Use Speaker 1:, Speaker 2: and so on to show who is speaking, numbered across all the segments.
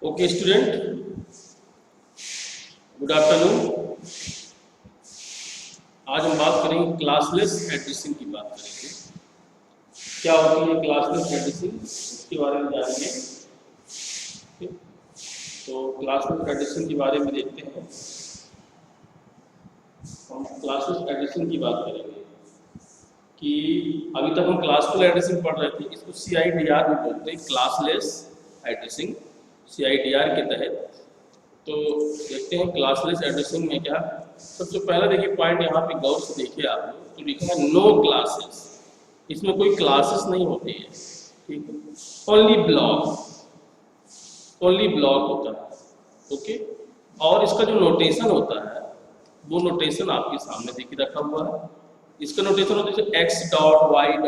Speaker 1: Okay student, good afternoon. आज हम बात करेंगे क्लासलेस एड्रेसिंग की बात करेंगे। क्या होती है क्लासलेस एड्रेसिंग, इसके बारे में जानेंगे। तो क्लासलेस एड्रेसिंग के बारे में देखते हैं। हम क्लासलेस एड्रेसिंग की बात करेंगे कि अभी तक हम क्लासफुल एड्रेसिंग पढ़ रहे थे, इसको CIDR भी बोलते हैं, क्लासलेस एड्रेसिंग CIDR के तहत। तो देखते हैं क्लासलेस एड्रेसिंग में क्या। सबसे पहला देखिए पॉइंट, यहाँ पे गौर से देखिए आप लोग, तो लिखा है नो क्लासेस। इसमें कोई क्लासेस नहीं होती है, ठीक है। ओनली ब्लॉक होता है, ओके। और इसका जो नोटेशन होता है वो नोटेशन आपके सामने देखिए रखा हुआ है। इसका नोटेशन होता है x.y.z.w/n।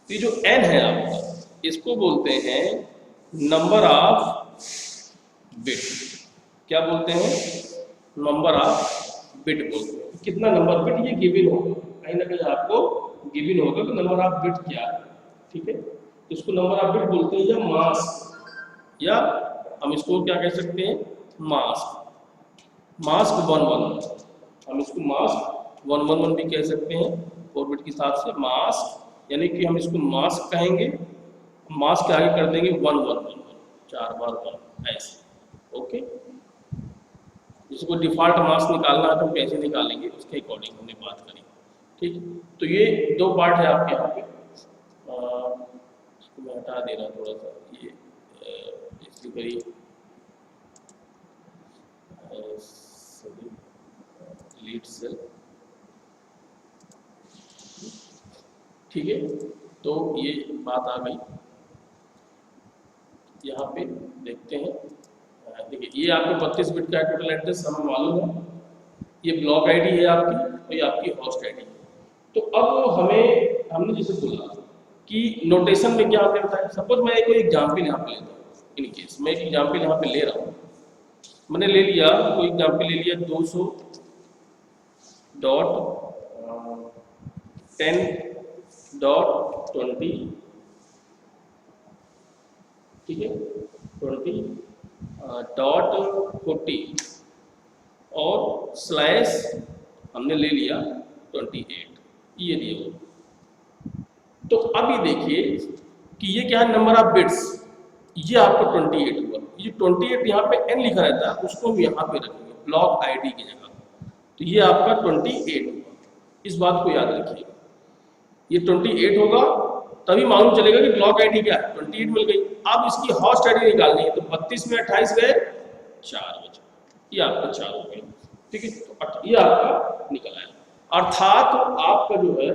Speaker 1: ये जो n है आपका, इसको बोलते हैं नंबर ऑफ बिट। क्या बोलते हैं? नंबर ऑफ बिट बोलते हैं। कितना नंबर बिट ये गिवन होगा, कहीं ना कहीं आपको गिवन होगा कि नंबर ऑफ बिट क्या है, ठीक है। इसको नंबर ऑफ बिट बोलते हैं, या मास्क, या हम इसको क्या कह सकते हैं, मास्क 111। हम इसको मास्क 111 भी कह सकते हैं 4 बिट के हिसाब से। मास्क यानी कि हम इसको मास्क कहेंगे, मास्क के आगे कर देंगे 1111, 4 बार 1 ऐसे, ओके। जिसको डिफॉल्ट मास्क निकालना है तो हम कैसे निकालेंगे उसके अकॉर्डिंग हमने बात करी, ठीक। तो ये 2 पार्ट है आपके यहाँ पे। इसको मैं हटा दे रहा थोड़ा सा, ये इसलिए करिए लीड सेल, ठीक है। तो ये बात आ गई। यहाँ पे देखते हैं, देखिए ये आपको 32 बिट का टोटल एड्रेस हमें मालूम है। ये ब्लॉक आईडी है आपकी, और ये आपकी होस्ट आईडी है। तो अब हमने जैसे बोला कि नोटेशन में क्या हमने बताया। सपोज मैं कोई एग्जाम्पल यहाँ पे लेता हूँ, इन केस मैं एक एग्जाम्पल यहाँ पे ले रहा हूँ। मैंने ले लिया, कोई एग्जाम्पल ले लिया 200.10.20, ठीक है, 20.40 और स्लैश हमने ले लिया 28, ये दिया। तो अभी देखिए कि ये क्या है, नंबर ऑफ बिट्स, ये आपको 28 हुआ। ये 28 यहाँ पे n लिखा रहता है, उसको हम यहाँ पे रखेंगे ब्लॉक आईडी की जगह। तो ये आपका 28 होगा, इस बात को याद रखिएगा। ये 28 होगा, तभी मालूम चलेगा कि ब्लॉक आईडी क्या है। 28 मिल गई। अब इसकी होस्ट आईडी निकालनी है, तो 32 में 28 गए, 4 बचे, ये आपका 4 हो गया, ठीक है। तो ये आपका निकल आया। अर्थात आपका जो है,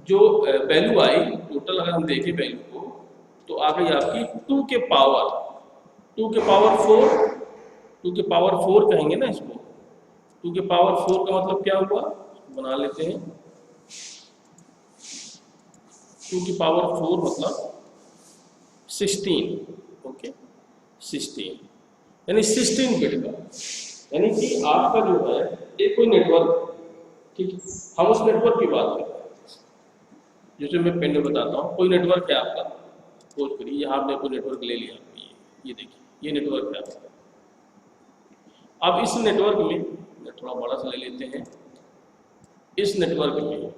Speaker 1: जो वैल्यू आई टोटल, अगर हम देखें वैल्यू को, तो आ गई आपकी 2 के पावर 4 कहेंगे ना इसको। 2 के पावर 4 का मतलब क्या हुआ, बना लेते हैं। 2 की पावर 4 मतलब 16, ओके, 16 यानी 16 बिट का। यानी कि आपका जो है एक कोई नेटवर्क, ठीक, हम उस नेटवर्क की बात करते हैं। जैसे मैं पेन में बताता हूँ, कोई नेटवर्क है आपका, खोज करिए। यहाँ आपने कोई नेटवर्क ले लिया, ये देखिए, ये नेटवर्क है आपका। अब इस नेटवर्क में थोड़ा बड़ा सा ले लेते हैं। इस नेटवर्क में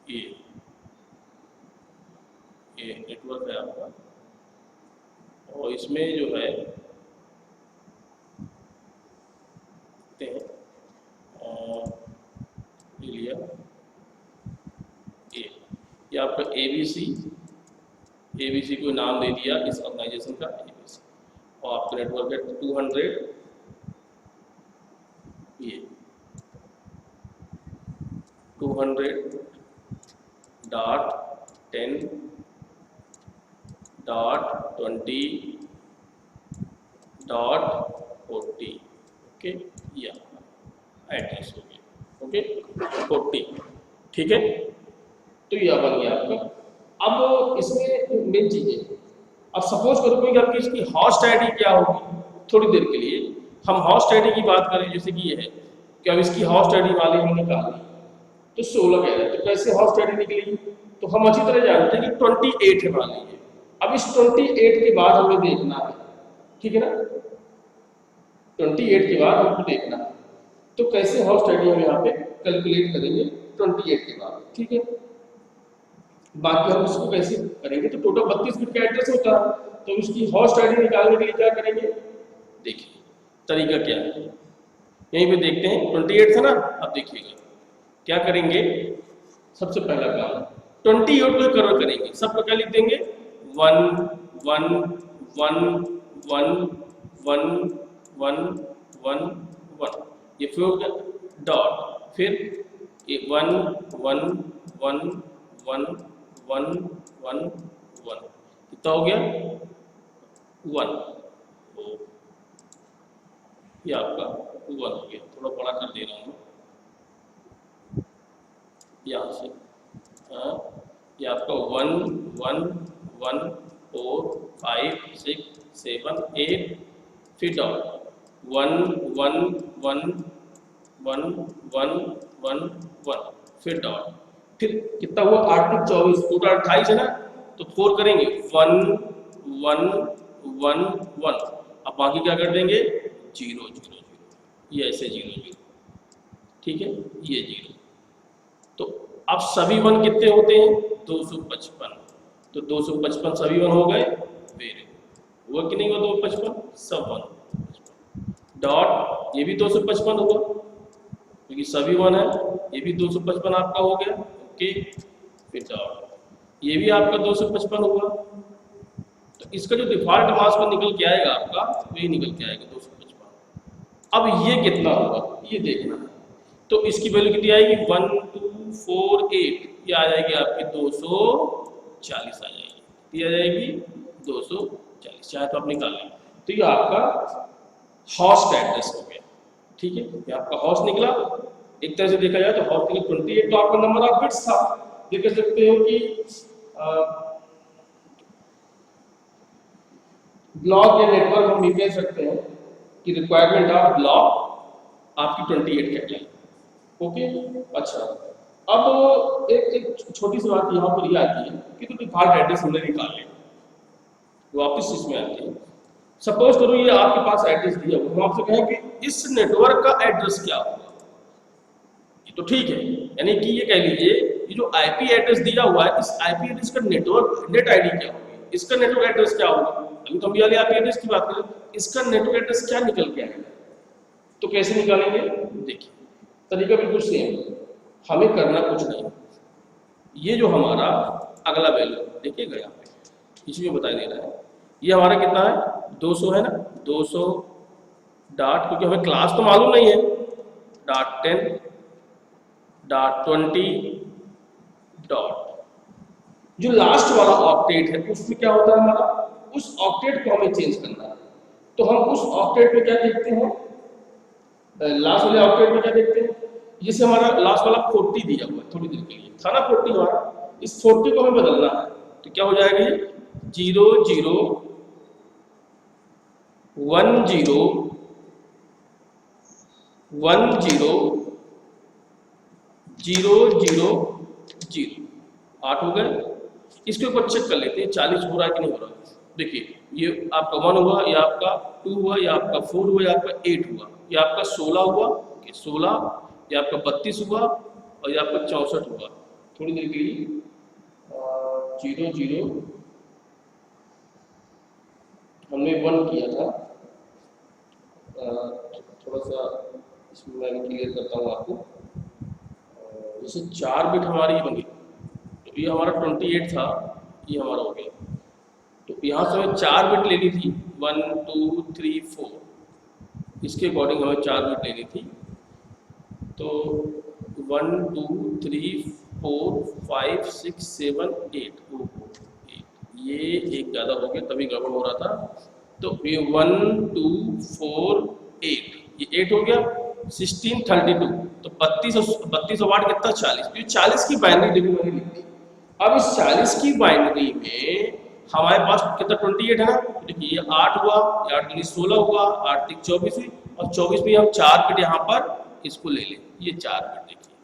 Speaker 1: ये नेटवर्क है आपका, और इसमें जो है ले लिया ये आपका ABC को नाम दे दिया इस ऑर्गेनाइजेशन का, ABC। और आपका नेटवर्क है 200, ये 200.10.20.40, ओके, ये एड्रेस हो गया, ओके, 40, ठीक है। तो यह बन गया आपका। अब इसमें मेन चीज है, अब सपोज करो कोई आपकी इसकी होस्ट आईडी क्या होगी, थोड़ी देर के लिए हम होस्ट आईडी की बात करें। जैसे कि ये है कि अब इसकी होस्ट आईडी वाले हम निकाल ली, तो 16 कह रहे हैं। तो कैसे होस्ट आईडी निकलेगी, तो हम अच्छी तरह जानते हैं कि 28 है मान लीजिए। अब इस 28 के बाद हमें देखना है, ठीक है ना, 28 के बाद हमको देखना है। तो कैसे हाउस टाइडी हम यहाँ पे कैलकुलेट करेंगे 28 के बाद, ठीक है। बाकी हम उसको कैसे करेंगे, तो टोटल 32 बिट का एड्रेस होता है, तो उसकी हाउस टाइडी निकालने के लिए क्या करेंगे, देखिए तरीका क्या है, यहीं पे देखते हैं। 28 था ना, अब देखिएगा क्या करेंगे। सबसे पहला काम 28 को कवर करेंगे, सबको क्या लिख देंगे 1 1 1 1 1 1 1 1, ये फिर हो गया डॉट, फिर ये 1 1 1 1 1 1 1, कितना हो गया 1, ये आपका 1 हो गया। थोड़ा बड़ा कर दे रहा हूँ यहाँ से, हाँ, ये आपका 1 1 1 4 5 6 7 8, फिर डॉट 1 1 1 1 1 1 1, फिर डॉट, फिर कितना हुआ 8 3 24, टोटल 28 है ना, तो 4 करेंगे 1 1 1 1, अब बाकी क्या कर देंगे 0 0 0, ये ऐसे 0 0, ठीक है, ये 0। तो अब सभी 1 कितने होते हैं 255, तो 255 सभी 1 हो गए, वेरी हुआ कि नहीं हुआ 255, सब 1 डॉट, ये भी 255 हुआ क्योंकि सभी 1 है, ये भी 255 आपका हो गया, ओके, फिर डॉट, ये भी आपका 255 हुआ। तो इसका जो डिफॉल्ट मास को निकल के आएगा आपका, वही निकल के आएगा 255। अब ये कितना होगा ये देखना है, तो इसकी वैल्यू कितनी आएगी 1 2 4 8, ये आ जाएगी आपकी 240 आ जाएगी, ये आ जाएगी 240, चाहे तो आप निकाल लें। तो ये आपका हॉस्ट एड्रेस हो गया, ठीक है, ये आपका हॉस्ट निकला। एक तरह से देखा जाए तो हॉस्ट निकला 28, तो आपका नंबर ऑफ बिट्स था। ये कह सकते हो कि ब्लॉक या नेटवर्क हम भी कह सकते हैं कि रिक्वायरमेंट ऑफ ब्लॉक आपकी 28 कहलाएगी, ओके। अच्छा, अब एक छोटी सी बात यहाँ पर ये आती है कि तो डिफॉल्ट एड्रेस हमने निकाल लिया, वापस इसमें आती है। सपोज करो ये आपके पास एड्रेस दिया हुआ, हम आपसे कहें कि इस नेटवर्क का एड्रेस क्या होगा, ये तो ठीक है, यानी कि ये कह लीजिए ये जो आईपी एड्रेस दिया हुआ है, इस आईपी एड्रेस का नेटवर्क नेट आईडी क्या होगी, इसका नेटवर्क एड्रेस क्या होगा। अभी तो हम ये आईपी एड्रेस की बात करें, इसका नेटवर्क एड्रेस क्या निकल के आएगा, तो कैसे निकालेंगे, देखिए तरीका बिल्कुल सेम, हमें करना कुछ नहीं। ये जो हमारा अगला वैल्यू देखिएगा यहाँ पे इसमें बताई दे रहा है, ये हमारा कितना है 200 है ना, 200 डॉट, क्योंकि हमें क्लास तो मालूम नहीं है, डॉट 10 डॉट 20 डॉट, जो लास्ट वाला ऑक्टेट है उसमें क्या होता है हमारा, उस ऑक्टेट को हमें चेंज करना है। तो हम उस ऑक्टेट में क्या देखते हैं, लास्ट वाले ऑक्टेट में क्या देखते हैं, जैसे हमारा लास्ट वाला 40 दिया हुआ है, थोड़ी देर के लिए था ना 40 हमारा, इस 40 को हमें बदलना है। तो क्या हो जाएगा ये 0 0 1 0 1 0 0 0 0, 8 हो गए। इसके ऊपर चेक कर लेते हैं 40 हो रहा है कि नहीं हो रहा। देखिए ये आपका 1 हुआ, ये आपका 2 हुआ, ये आपका 4 हुआ, ये आपका 8 हुआ, ये आपका 16 हुआ, ये 16, ये आपका 32 हुआ और ये आपका 64 हुआ। थोड़ी देर के लिए 0 0 हमने 1 किया था, थोड़ा सा इसमें मैं क्लियर करता हूँ आपको। जैसे 4 बिट हमारी बनी, तो ये हमारा 28 था, ये हमारा हो गया। तो यहाँ से हमें 4 बिट लेनी थी, 1 2 3 4, इसके अकॉर्डिंग हमें 4 बिट लेनी थी। तो 1 2 3 4 5 6 7 8, ये एक ज़्यादा हो गया तभी गड़बड़ हो रहा था। तो ये 1 2 4 8, ये 8 हो गया, 16 32, तो 32 वाट कितना 40, तो 40 की बाइनरी डिग्री मैंने लिख दी। अब इस 40 की बाइनरी में हमारे पास कितना 28 है ना, तो देखिए ये 8 हुआ, 8 दूनी 16 हुआ, 8 3 24 हुई, और 24 में हम 4 बिट यहाँ पर इसको ले लें, ये 4 बिट देखिए।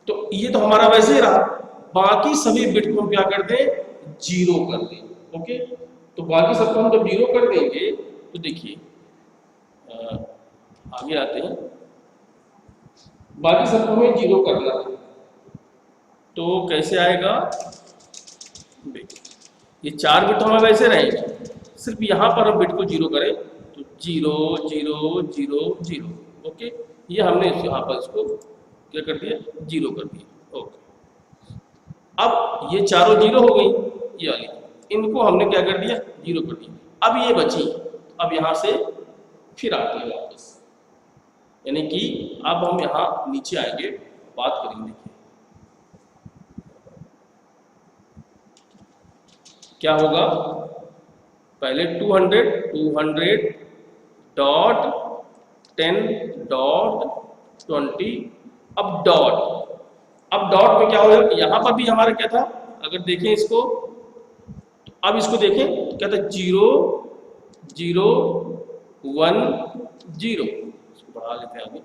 Speaker 1: तो ये तो हमारा वैसे ही रहा, बाकी सभी बिट को हम क्या कर दें जीरो कर दें। ओके, तो बाकी सबको हम जब जीरो कर देंगे तो देखिए आगे आते हैं, बाकी सबको हमें जीरो करना है तो कैसे आएगा? देखिए ये 4 बिट हमारे वैसे रहेंगे, सिर्फ यहाँ पर हम बिट को जीरो करें तो 0 0 0 0। ओके, ये हमने यहाँ पर इसको क्या कर दिया? जीरो कर दिया। ओके, अब ये चारों जीरो हो गई, ये वाली इनको हमने क्या कर दिया? जीरो कर दिया। अब ये बची, अब यहाँ से फिर आती है वापस, यानी कि अब हम यहाँ नीचे आएंगे, बात करेंगे। देखिए क्या होगा? पहले 200 डॉट 10 डॉट 20, अब डॉट में क्या होगा? यहाँ पर भी हमारा क्या था? अगर देखें इसको तो अब इसको देखें तो क्या था? 0 0 1 0। इसको बढ़ा लेते हैं आगे,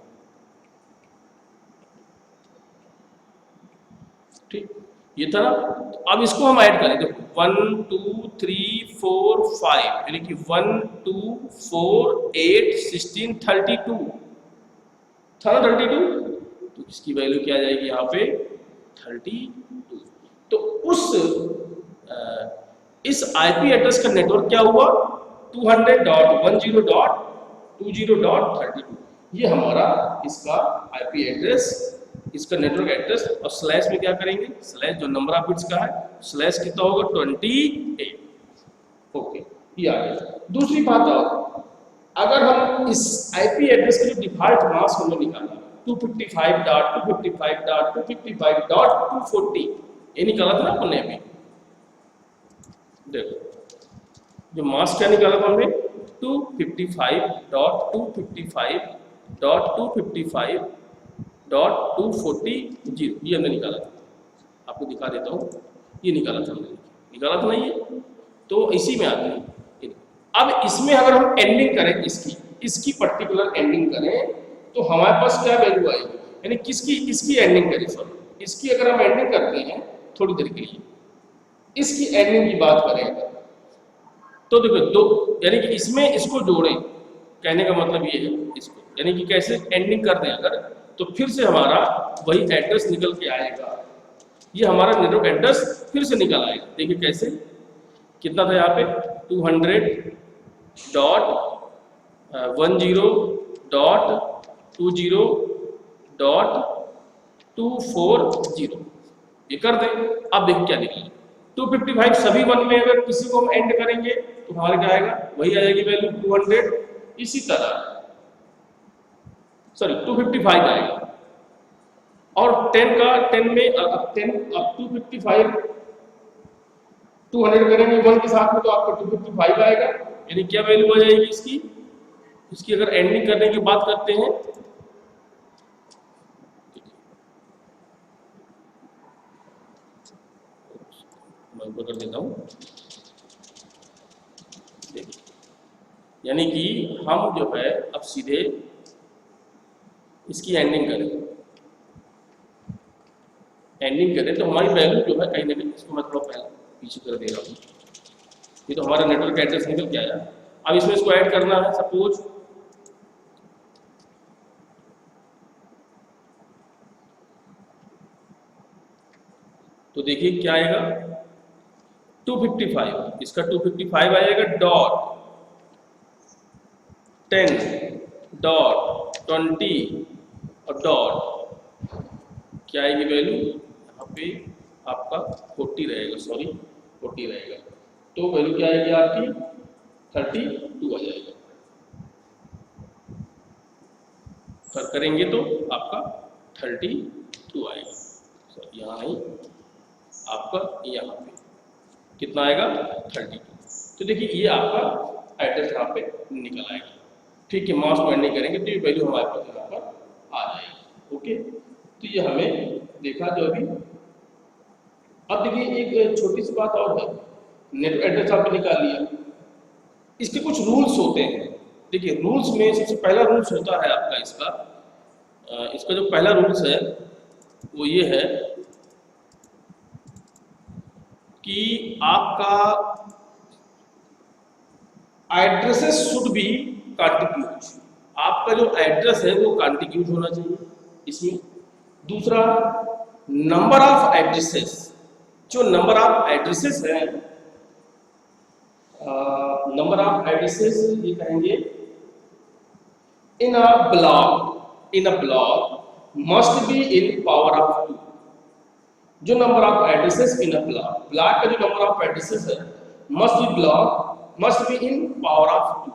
Speaker 1: ठीक, ये था ना। तो अब इसको हम ऐड करें, देखो 1 2 3 4 5, यानी कि 1 2 4 8 16 32 था ना, 32। तो इसकी वैल्यू क्या आ जाएगी यहाँ पे? 32। तो इस आईपी एड्रेस का नेटवर्क क्या हुआ? 200.10.20.32। ये हमारा इसका आईपी एड्रेस, इसका नेटवर्क एड्रेस। और स्लैश में क्या करेंगे? स्लैश जो नंबर ऑफ बिट्स का है, स्लैश कितना होगा? 28। ओके, ये आ गया। दूसरी बात और, अगर हम इस आईपी एड्रेस के जो डिफॉल्ट मास्क हमने निकाला 255.255.255.240, ये निकाला था ना हमने अभी। देखो जो मास्क क्या निकाला था हमने? 255.255.240, ये हमने निकाला था। आपको दिखा देता हूँ, ये निकाला था हमने, निकाला था ना ये। तो इसी में आते हैं। अब इसमें अगर हम एंडिंग करें, इसकी पर्टिकुलर एंडिंग करें तो हमारे पास क्या वैल्यू आएगी? यानी इसकी एंडिंग करें, सॉरी, इसकी अगर हम एंडिंग करते हैं थोड़ी देर के लिए, इसकी एंडिंग की बात करें तो देखो दो, यानी कि इसमें इसको जोड़ें, कहने का मतलब ये है इसको, यानी कि कैसे एंडिंग कर दें अगर, तो फिर से हमारा वही एड्रेस निकल के आएगा। ये हमारा नेटवर्क एड्रेस फिर से निकल आएगा। देखिए कैसे, कितना था यहाँ पे? 200.10.20.240, ये कर दें। अब देखिए क्या निकलेगा? 255 सभी वन में अगर किसी को हम एंड करेंगे तो हमारा क्या आएगा? वही आ जाएगी वैल्यू 200। इसी तरह सॉरी 255 आएगा, और 10 में अब 255 200 करेंगे 1 के साथ में तो आपका 255 आएगा। यानी क्या वैल्यू आ जाएगी इसकी अगर एंडिंग करने की बात करते हैं, मैं ऊपर कर देता हूँ। देखिए, यानी कि हम जो है अब सीधे इसकी एंडिंग करें तो हमारी वैल्यू जो है कहीं ना कहीं, इसको मैं थोड़ा पहले पीछे कर दे रहा हूँ। ये तो हमारा नेटवर्क एड्रेस निकल के आया। अब इसमें इसको ऐड करना है, सपोज तो देखिए क्या आएगा? 255, इसका 255 आएगा डॉट 10 डॉट 20 और डॉट क्या आएगी वैल्यू? यहाँ पे आपका 40 रहेगा, सॉरी 40 रहेगा। तो वैल्यू क्या आएगी आपकी? 32 आ जाएगा। कर करेंगे तो आपका 32 आएगा। यहाँ नहीं, आपका यहाँ पे कितना आएगा? 32। तो देखिए ये आपका एड्रेस यहाँ पे निकल आएगा। ठीक है, मास को एंडिंग करेंगे तो ये वैल्यू हमारे पास यहाँ पर आ जाएगी। ओके, तो ये हमें देखा जो अभी। अब देखिए एक छोटी सी बात और है, नेटवर्क एड्रेस आपने निकाल लिया, इसके कुछ रूल्स होते हैं। देखिए रूल्स में सबसे पहला रूल्स होता है आपका इसका जो पहला रूल्स है वो ये है कि आपका एड्रेसेस शुड बी कॉन्टिग्यूज, आपका जो एड्रेस है वो कॉन्टिग्यूज होना चाहिए इसमें। दूसरा, नंबर ऑफ एड्रेसेस, जो नंबर ऑफ एड्रेसेस है, नंबर ऑफ एड्रेसेस ये कहेंगे in a block must be in power of 2। जो number of addresses in a block, block का जो नंबर ऑफ एड्रेसेस है must be in power of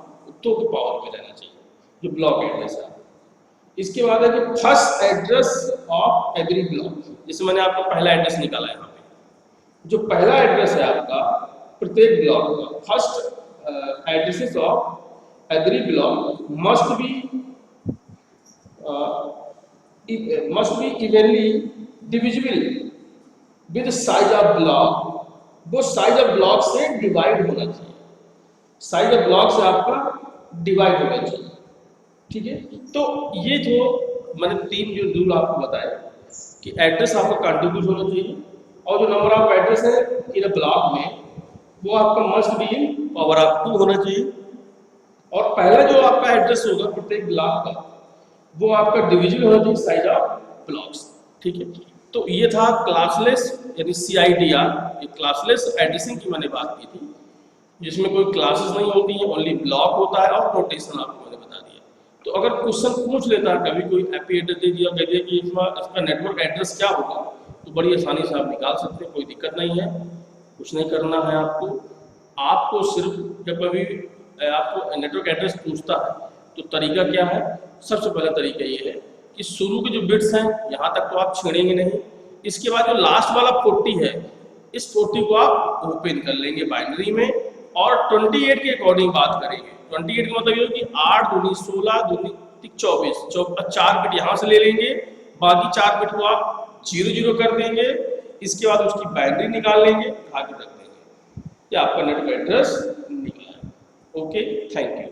Speaker 1: 2 की power में रहना चाहिए जो ब्लॉक एड्रेस है। इसके बाद है कि first address of every block, जैसे मैंने आपको पहला एड्रेस निकाला यहाँ पे, जो पहला एड्रेस है आपका प्रत्येक ब्लॉक का, first addresses of every block must B evenly divisible with size of block, वो साइज ऑफ ब्लॉक से डिवाइड होना चाहिए, साइज ऑफ ब्लॉक से आपका डिवाइड होना चाहिए, ठीक है। तो ये जो मैंने 3 जो रूल आपको बताए कि एड्रेस आपका कॉन्टिग्यूज होना चाहिए और जो नंबर ऑफ एड्रेस है इन अ ब्लॉक में वो आपका must be in power of 2 होना चाहिए, और पहला जो आपका एड्रेस होगा प्रत्येक ब्लॉक का वो आपका डिविजिबल होना चाहिए साइज ऑफ ब्लॉक्स, ठीक है। तो ये था क्लासलेस यानी CIDR, ये क्लासलेस एड्रेसिंग की मैंने बात की थी, जिसमें कोई क्लासेस नहीं होती है, ओनली ब्लॉक होता है और नोटेशन आपको मैंने बता दिया। तो अगर क्वेश्चन पूछ लेता है कभी कोई IP एड्रेस दे दिया, कह दिया कि इसका नेटवर्क एड्रेस क्या होगा, तो बड़ी आसानी से आप निकाल सकते हैं, कोई दिक्कत नहीं है, कुछ नहीं करना है आपको। आपको सिर्फ जब कभी आपको नेटवर्क एड्रेस पूछता है तो तरीका क्या है, सबसे पहला तरीका ये है कि शुरू के जो बिट्स हैं यहाँ तक तो आप छेड़ेंगे नहीं, इसके बाद जो लास्ट वाला 40 है, इस 40 को आप ओपन कर लेंगे बाइनरी में और 28 के अकॉर्डिंग बात करेंगे। 28 का मतलब ये कि 8 दूनी 16 दूनी 24, 4 बिट यहाँ से ले लेंगे, बाकी 4 बिट को आप 0 कर देंगे, इसके बाद उसकी बाइनरी निकाल लेंगे, आगे रख देंगे, ये आपका नेटवर्क एड्रेस निकला है। Okay, thank you.